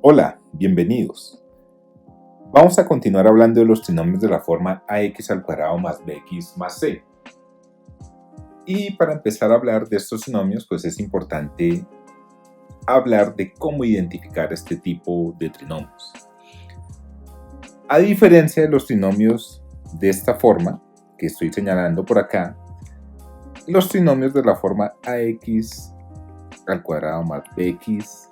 Hola, bienvenidos. Vamos a continuar hablando de los trinomios de la forma ax al cuadrado más bx más c. Y para empezar a hablar de estos trinomios, pues es importante hablar de cómo identificar este tipo de trinomios. A diferencia de los trinomios de esta forma, que estoy señalando por acá, los trinomios de la forma ax al cuadrado más bx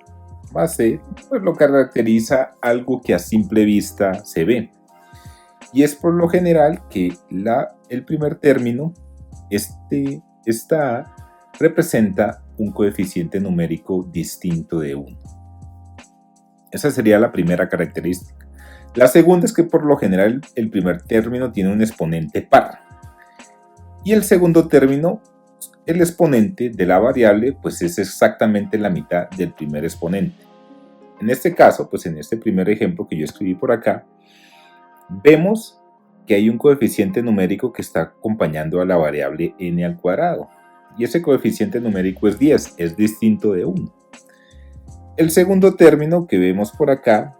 más c, pues lo caracteriza algo que a simple vista se ve. Y es por lo general que el primer término, esta a, representa un coeficiente numérico distinto de 1. Esa sería la primera característica. La segunda es que por lo general el primer término tiene un exponente par. Y el segundo término, el exponente de la variable, pues es exactamente la mitad del primer exponente. En este caso, pues en este primer ejemplo que yo escribí por acá, vemos que hay un coeficiente numérico que está acompañando a la variable n al cuadrado. Y ese coeficiente numérico es 10, es distinto de 1. El segundo término que vemos por acá,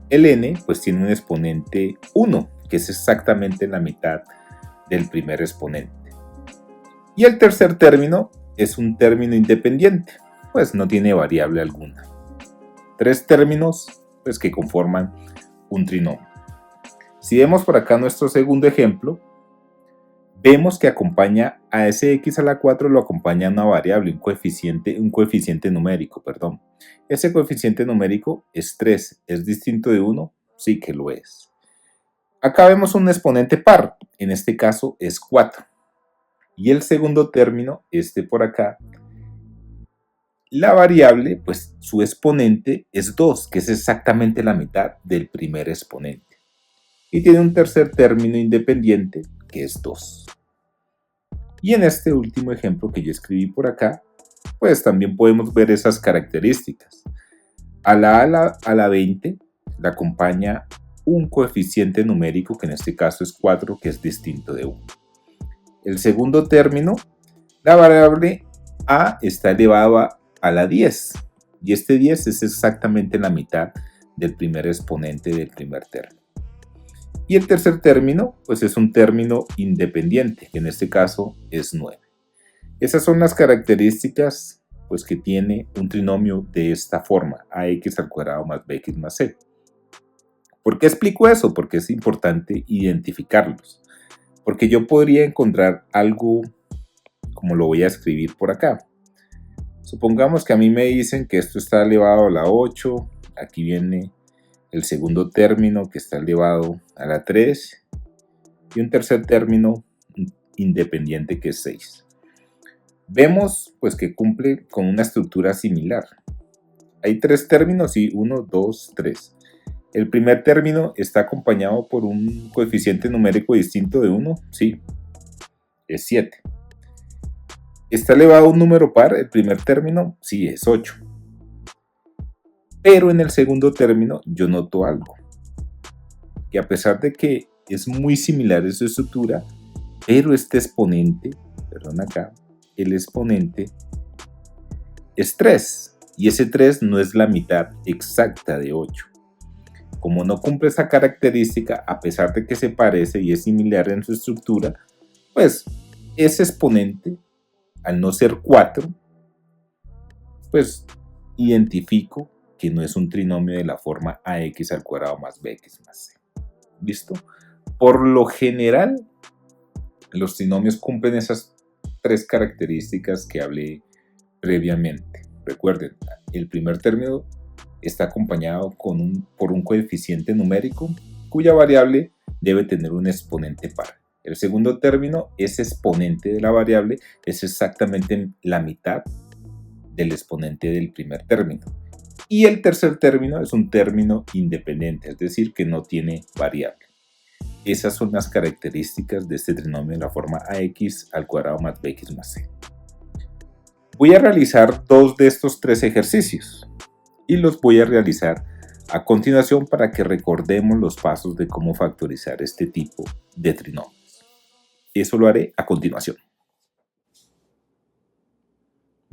el n, pues tiene un exponente 1, que es exactamente la mitad del primer exponente. Y el tercer término es un término independiente, pues no tiene variable alguna. Tres términos pues, que conforman un trinomio. Si vemos por acá nuestro segundo ejemplo, vemos que acompaña a ese x a la 4 lo acompaña una variable, un coeficiente numérico, perdón. Ese coeficiente numérico es 3, ¿es distinto de 1? Sí que lo es. Acá vemos un exponente par, en este caso es 4. Y el segundo término, por acá, la variable, pues su exponente es 2, que es exactamente la mitad del primer exponente. Y tiene un tercer término independiente, que es 2. Y en este último ejemplo que yo escribí por acá, pues también podemos ver esas características. A la 20 la acompaña un coeficiente numérico, que en este caso es 4, que es distinto de 1. El segundo término, la variable a está elevada a la 10, y este 10 es exactamente la mitad del primer exponente del primer término. Y el tercer término, pues es un término independiente, que en este caso es 9. Esas son las características pues, que tiene un trinomio de esta forma, ax al cuadrado más bx más c. ¿Por qué explico eso? Porque es importante identificarlos. Porque yo podría encontrar algo como lo voy a escribir por acá. Supongamos que a mí me dicen que esto está elevado a la 8, aquí viene el segundo término que está elevado a la 3 y un tercer término independiente que es 6. Vemos pues que cumple con una estructura similar. Hay tres términos y 1, 2, 3. El primer término está acompañado por un coeficiente numérico distinto de 1, sí, es 7. ¿Está elevado a un número par el primer término? Sí, es 8. Pero en el segundo término yo noto algo, que a pesar de que es muy similar en su estructura, pero este exponente, perdón acá, el exponente es 3, y ese 3 no es la mitad exacta de 8. Como no cumple esa característica, a pesar de que se parece y es similar en su estructura, pues ese exponente, al no ser 4, pues identifico que no es un trinomio de la forma ax al cuadrado más bx más c. ¿Listo? Por lo general, los trinomios cumplen esas tres características que hablé previamente. Recuerden, el primer término está acompañado por un coeficiente numérico cuya variable debe tener un exponente par. El segundo término, ese exponente de la variable, es exactamente la mitad del exponente del primer término. Y el tercer término es un término independiente, es decir, que no tiene variable. Esas son las características de este trinomio en la forma ax al cuadrado más bx más c. Voy a realizar dos de estos tres ejercicios y los voy a realizar a continuación para que recordemos los pasos de cómo factorizar este tipo de trinomios. Eso lo haré a continuación.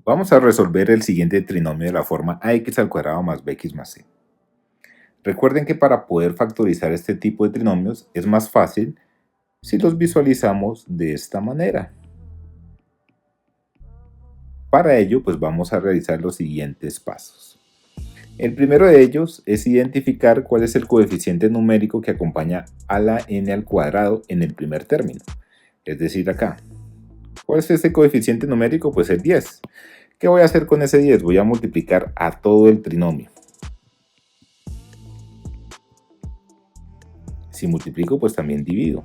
Vamos a resolver el siguiente trinomio de la forma ax al cuadrado más bx más c. Recuerden que para poder factorizar este tipo de trinomios es más fácil si los visualizamos de esta manera. Para ello, pues vamos a realizar los siguientes pasos. El primero de ellos es identificar cuál es el coeficiente numérico que acompaña a la n al cuadrado en el primer término, es decir, acá. ¿Cuál es este coeficiente numérico? Pues el 10. ¿Qué voy a hacer con ese 10? Voy a multiplicar a todo el trinomio. Si multiplico, pues también divido.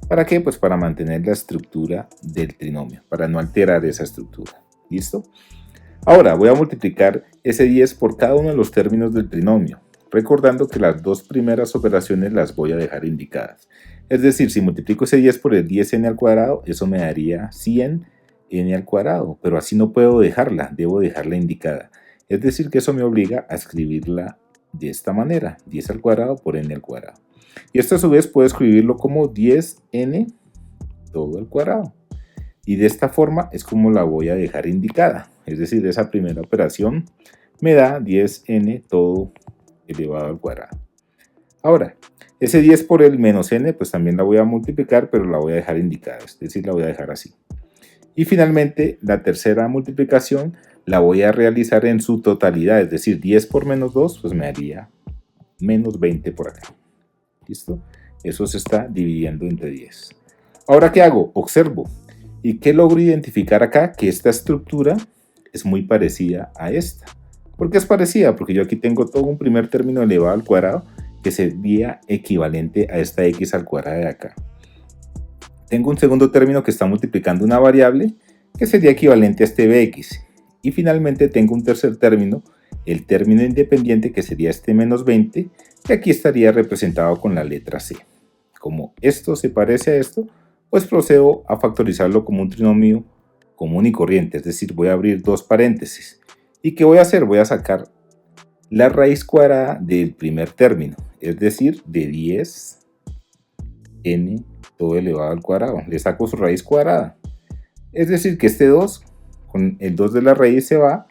¿Para qué? Pues para mantener la estructura del trinomio, para no alterar esa estructura. ¿Listo? Ahora voy a multiplicar ese 10 por cada uno de los términos del trinomio, recordando que las dos primeras operaciones las voy a dejar indicadas. Es decir, si multiplico ese 10 por el 10n al cuadrado, eso me daría 100n al cuadrado, pero así no puedo dejarla, debo dejarla indicada. Es decir, que eso me obliga a escribirla de esta manera, 10 al cuadrado por n al cuadrado. Y esto a su vez puedo escribirlo como 10n todo al cuadrado. Y de esta forma es como la voy a dejar indicada. Es decir, esa primera operación me da 10n todo elevado al cuadrado. Ahora, ese 10 por el menos n, pues también la voy a multiplicar, pero la voy a dejar indicada. Es decir, la voy a dejar así. Y finalmente, la tercera multiplicación la voy a realizar en su totalidad. Es decir, 10 por menos 2, pues me daría menos 20 por acá. ¿Listo? Eso se está dividiendo entre 10. Ahora, ¿qué hago? Observo. ¿Y qué logro identificar acá? Que esta estructura es muy parecida a esta. ¿Por qué es parecida? Porque yo aquí tengo todo un primer término elevado al cuadrado que sería equivalente a esta x al cuadrado de acá. Tengo un segundo término que está multiplicando una variable que sería equivalente a este bx. Y finalmente tengo un tercer término, el término independiente, que sería este menos 20, que aquí estaría representado con la letra c. Como esto se parece a esto, pues procedo a factorizarlo como un trinomio común y corriente, es decir, voy a abrir dos paréntesis. ¿Y qué voy a hacer? Voy a sacar la raíz cuadrada del primer término, es decir, de 10n todo elevado al cuadrado. Le saco su raíz cuadrada. Es decir, que este 2, con el 2 de la raíz se va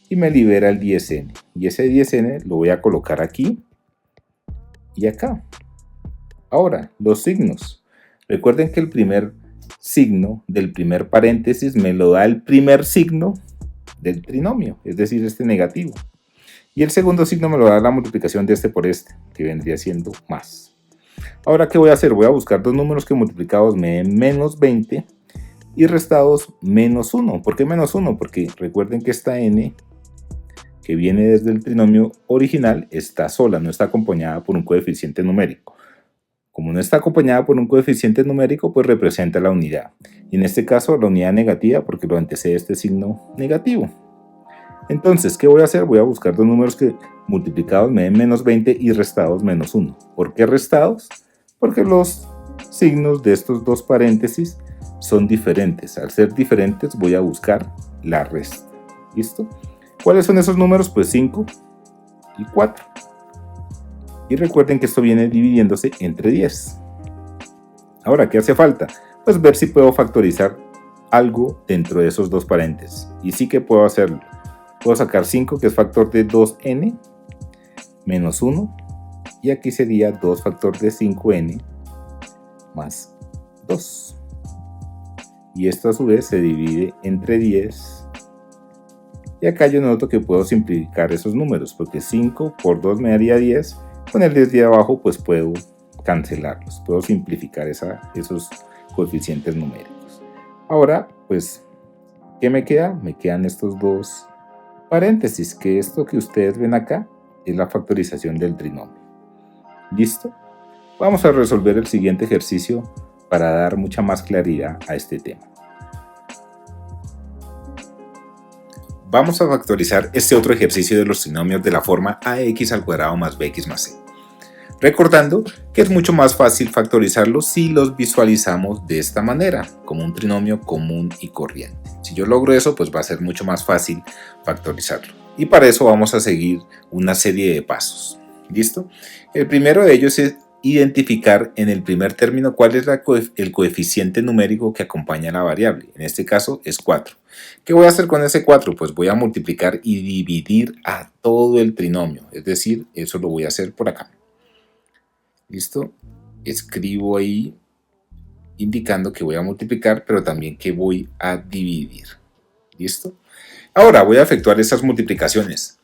y me libera el 10n. Y ese 10n lo voy a colocar aquí y acá. Ahora, los signos. Recuerden que el primer signo del primer paréntesis me lo da el primer signo del trinomio, es decir, este negativo. Y el segundo signo me lo da la multiplicación de este por este, que vendría siendo más. Ahora, ¿qué voy a hacer? Voy a buscar dos números que multiplicados me den menos 20 y restados menos 1. ¿Por qué menos 1? Porque recuerden que esta n, que viene desde el trinomio original, está sola, no está acompañada por un coeficiente numérico. Como no está acompañada por un coeficiente numérico, pues representa la unidad. Y en este caso la unidad negativa porque lo antecede este signo negativo. Entonces, ¿qué voy a hacer? Voy a buscar dos números que multiplicados me den menos 20 y restados menos 1. ¿Por qué restados? Porque los signos de estos dos paréntesis son diferentes. Al ser diferentes voy a buscar la resta. ¿Listo? ¿Cuáles son esos números? Pues 5 y 4. Y recuerden que esto viene dividiéndose entre 10. Ahora, ¿qué hace falta? Pues ver si puedo factorizar algo dentro de esos dos paréntesis. Y sí que puedo hacerlo. Puedo sacar 5, que es factor de 2n, menos 1. Y aquí sería 2 factor de 5n más 2. Y esto a su vez se divide entre 10. Y acá yo noto que puedo simplificar esos números, porque 5 por 2 me daría 10. Con el 10 de abajo pues puedo cancelarlos, puedo simplificar esos coeficientes numéricos. Ahora pues, ¿qué me queda? Me quedan estos dos paréntesis, que esto que ustedes ven acá es la factorización del trinomio. ¿Listo? Vamos a resolver el siguiente ejercicio para dar mucha más claridad a este tema. Vamos a factorizar este otro ejercicio de los trinomios de la forma ax al cuadrado más bx más c. Recordando que es mucho más fácil factorizarlos si los visualizamos de esta manera, como un trinomio común y corriente. Si yo logro eso, pues va a ser mucho más fácil factorizarlo. Y para eso vamos a seguir una serie de pasos. ¿Listo? El primero de ellos es identificar en el primer término cuál es el coeficiente numérico que acompaña a la variable. En este caso es 4. ¿Qué voy a hacer con ese 4? Pues voy a multiplicar y dividir a todo el trinomio. Es decir, eso lo voy a hacer por acá. ¿Listo? Escribo ahí indicando que voy a multiplicar, pero también que voy a dividir. ¿Listo? Ahora voy a efectuar esas multiplicaciones,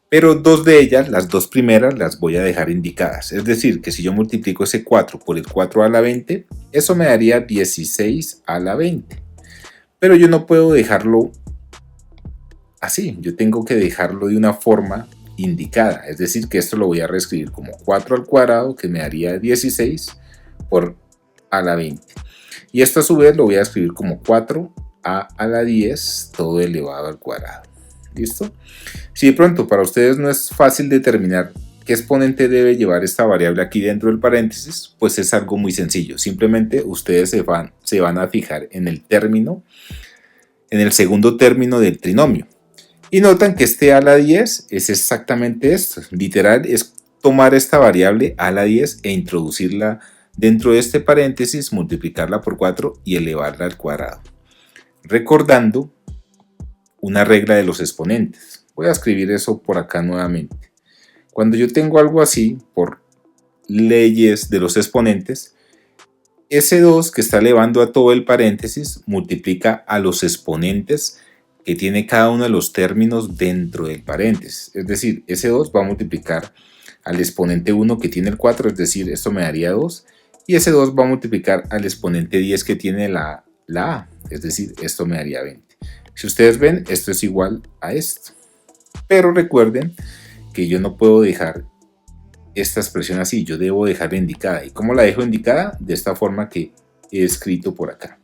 pero dos de ellas, las dos primeras, las voy a dejar indicadas. Es decir, que si yo multiplico ese 4 por el 4 a la 20, eso me daría 16 a la 20. Pero yo no puedo dejarlo así, yo tengo que dejarlo de una forma indicada. Es decir, que esto lo voy a reescribir como 4 al cuadrado, que me daría 16 por a la 20. Y esto a su vez lo voy a escribir como 4a a la 10 todo elevado al cuadrado. ¿Listo? Si de pronto para ustedes no es fácil determinar qué exponente debe llevar esta variable aquí dentro del paréntesis, pues es algo muy sencillo. Simplemente ustedes se van a fijar en el término, en el segundo término del trinomio. Y notan que este a la 10 es exactamente esto. Literal es tomar esta variable a la 10 e introducirla dentro de este paréntesis, multiplicarla por 4 y elevarla al cuadrado. Recordando una regla de los exponentes. Voy a escribir eso por acá nuevamente. Cuando yo tengo algo así, por leyes de los exponentes, ese 2 que está elevando a todo el paréntesis multiplica a los exponentes que tiene cada uno de los términos dentro del paréntesis. Es decir, ese 2 va a multiplicar al exponente 1 que tiene el 4, es decir, esto me daría 2. Y ese 2 va a multiplicar al exponente 10 que tiene la a, es decir, esto me daría 20. Si ustedes ven, esto es igual a esto. Pero recuerden que yo no puedo dejar esta expresión así, yo debo dejarla indicada. ¿Y cómo la dejo indicada? De esta forma que he escrito por acá.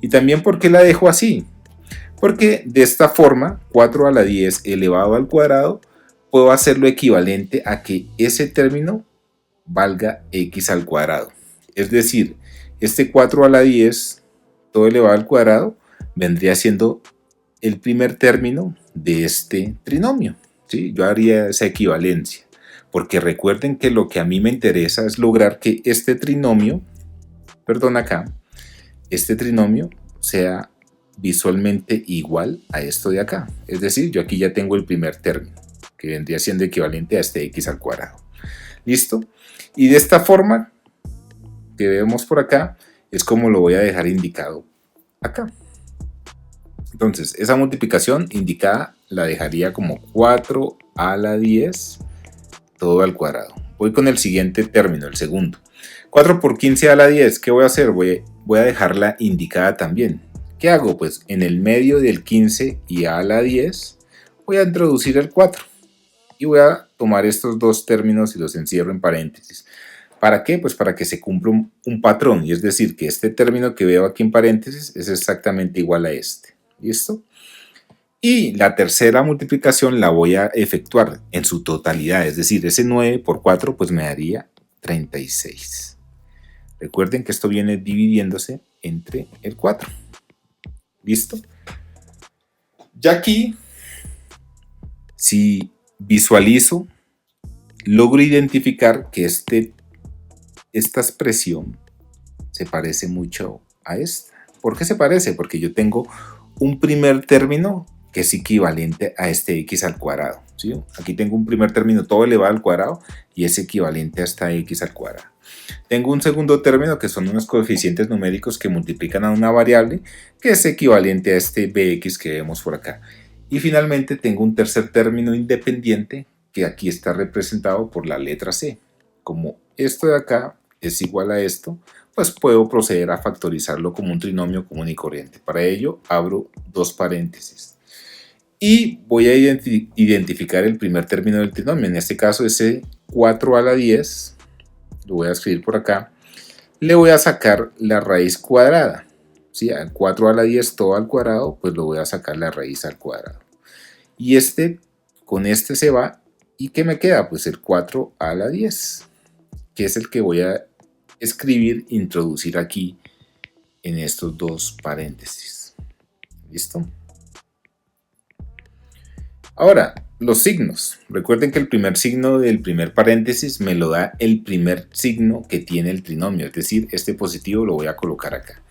Y también, ¿por qué la dejo así? Porque de esta forma, 4 a la 10 elevado al cuadrado, puedo hacerlo equivalente a que ese término valga x al cuadrado. Es decir, este 4 a la 10, todo elevado al cuadrado, vendría siendo el primer término de este trinomio. ¿Sí? Yo haría esa equivalencia, porque recuerden que lo que a mí me interesa es lograr que este trinomio, este trinomio sea visualmente igual a esto de acá. Es decir, yo aquí ya tengo el primer término, que vendría siendo equivalente a este x al cuadrado. ¿Listo? Y de esta forma que vemos por acá, es como lo voy a dejar indicado acá. Entonces, esa multiplicación indicada la dejaría como 4 a la 10 todo al cuadrado. Voy con el siguiente término, el segundo. 4 por 15 a la 10, ¿qué voy a hacer? Voy a dejarla indicada también. ¿Qué hago? Pues en el medio del 15 y a la 10 voy a introducir el 4. Y voy a tomar estos dos términos y los encierro en paréntesis. ¿Para qué? Pues para que se cumpla un patrón. Y es decir, que este término que veo aquí en paréntesis es exactamente igual a este. ¿Listo? Y la tercera multiplicación la voy a efectuar en su totalidad. Es decir, ese 9 por 4 pues me daría 36. Recuerden que esto viene dividiéndose entre el 4. ¿Listo? Ya aquí, si visualizo, logro identificar que esta expresión se parece mucho a esta. ¿Por qué se parece? Porque yo tengo un primer término que es equivalente a este x al cuadrado. ¿Sí? Aquí tengo un primer término todo elevado al cuadrado y es equivalente a esta x al cuadrado. Tengo un segundo término que son unos coeficientes numéricos que multiplican a una variable que es equivalente a este bx que vemos por acá. Y finalmente tengo un tercer término independiente que aquí está representado por la letra c. Como esto de acá es igual a esto, pues puedo proceder a factorizarlo como un trinomio común y corriente. Para ello abro dos paréntesis y voy a identificar el primer término del trinomio. En este caso ese 4 a la 10, lo voy a escribir por acá, le voy a sacar la raíz cuadrada. ¿Sí? Al 4 a la 10 todo al cuadrado, pues lo voy a sacar la raíz al cuadrado. Y con este se va. ¿Y qué me queda? Pues el 4 a la 10, que es el que voy a escribir, introducir aquí en estos dos paréntesis. ¿Listo? Ahora, los signos. Recuerden que el primer signo del primer paréntesis me lo da el primer signo que tiene el trinomio, es decir, este positivo lo voy a colocar acá.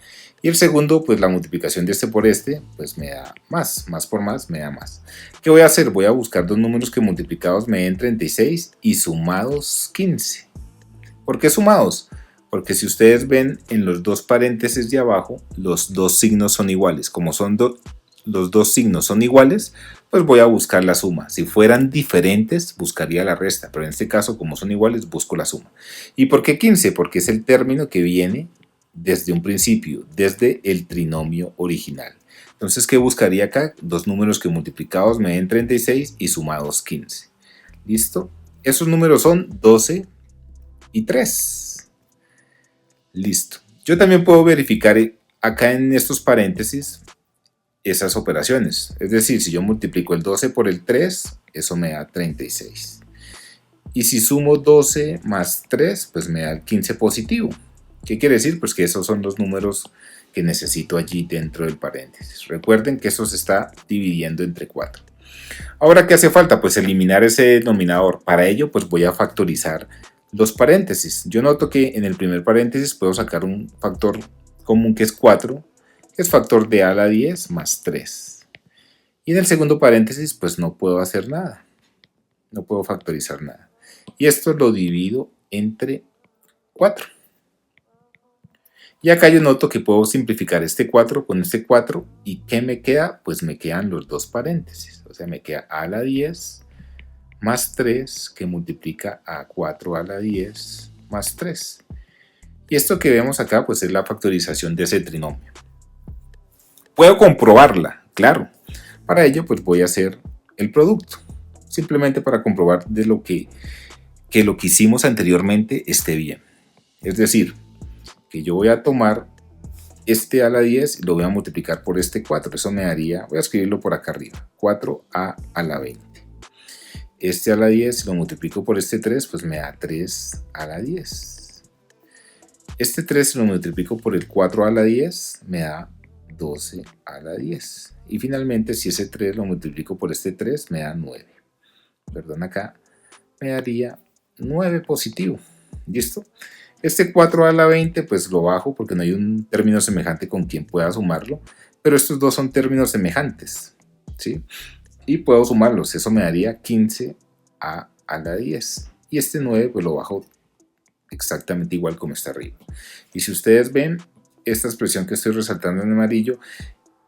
Y el segundo, pues la multiplicación de este por este, pues me da más por más me da más. ¿Qué voy a hacer? Voy a buscar dos números que multiplicados me den 36 y sumados 15. ¿Por qué sumados? Porque si ustedes ven en los dos paréntesis de abajo, los dos signos son iguales. Como son los dos signos son iguales, pues voy a buscar la suma. Si fueran diferentes, buscaría la resta, pero en este caso, como son iguales, busco la suma. ¿Y por qué 15? Porque es el término que viene desde un principio, desde el trinomio original. Entonces, ¿qué buscaría acá? Dos números que multiplicados me den 36 y sumados 15. ¿Listo? Esos números son 12 y 3. Listo. Yo también puedo verificar acá en estos paréntesis esas operaciones. Es decir, si yo multiplico el 12 por el 3, eso me da 36. Y si sumo 12 más 3, pues me da el 15 positivo. ¿Qué quiere decir? Pues que esos son los números que necesito allí dentro del paréntesis. Recuerden que eso se está dividiendo entre 4. Ahora, ¿qué hace falta? Pues eliminar ese denominador. Para ello, pues voy a factorizar los paréntesis. Yo noto que en el primer paréntesis puedo sacar un factor común que es 4, que es factor de a a la 10 más 3. Y en el segundo paréntesis, pues no puedo hacer nada. No puedo factorizar nada. Y esto lo divido entre 4. Y acá yo noto que puedo simplificar este 4 con este 4. ¿Y qué me queda? Pues me quedan los dos paréntesis. O sea, me queda a a la 10 más 3 que multiplica a 4 a la 10 más 3. Y esto que vemos acá pues es la factorización de ese trinomio. Puedo comprobarla, claro. Para ello pues voy a hacer el producto. Simplemente para comprobar de lo que lo que hicimos anteriormente esté bien. Es decir, que yo voy a tomar este a la 10 y lo voy a multiplicar por este 4. Eso me daría, voy a escribirlo por acá arriba, 4a a la 20. Este a la 10, si lo multiplico por este 3, pues me da 3 a la 10. Este 3, si lo multiplico por el 4 a la 10, me da 12 a la 10. Y finalmente, si ese 3 lo multiplico por este 3, me da 9. Perdón, acá me daría 9 positivo. ¿Listo? Este 4 a la 20 pues lo bajo porque no hay un término semejante con quien pueda sumarlo, pero estos dos son términos semejantes, ¿sí? Y puedo sumarlos, eso me daría 15 a la 10. Y este 9 pues lo bajo exactamente igual como está arriba. Y si ustedes ven, esta expresión que estoy resaltando en amarillo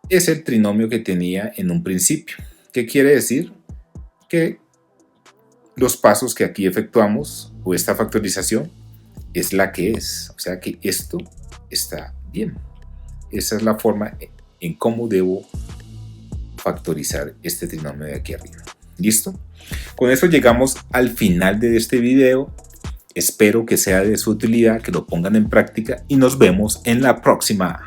es el trinomio que tenía en un principio. ¿Qué quiere decir? Que los pasos que aquí efectuamos o esta factorización es la que es, o sea que esto está bien. Esa es la forma en cómo debo factorizar este trinomio de aquí arriba. ¿Listo? Con eso llegamos al final de este video. Espero que sea de su utilidad, que lo pongan en práctica y nos vemos en la próxima.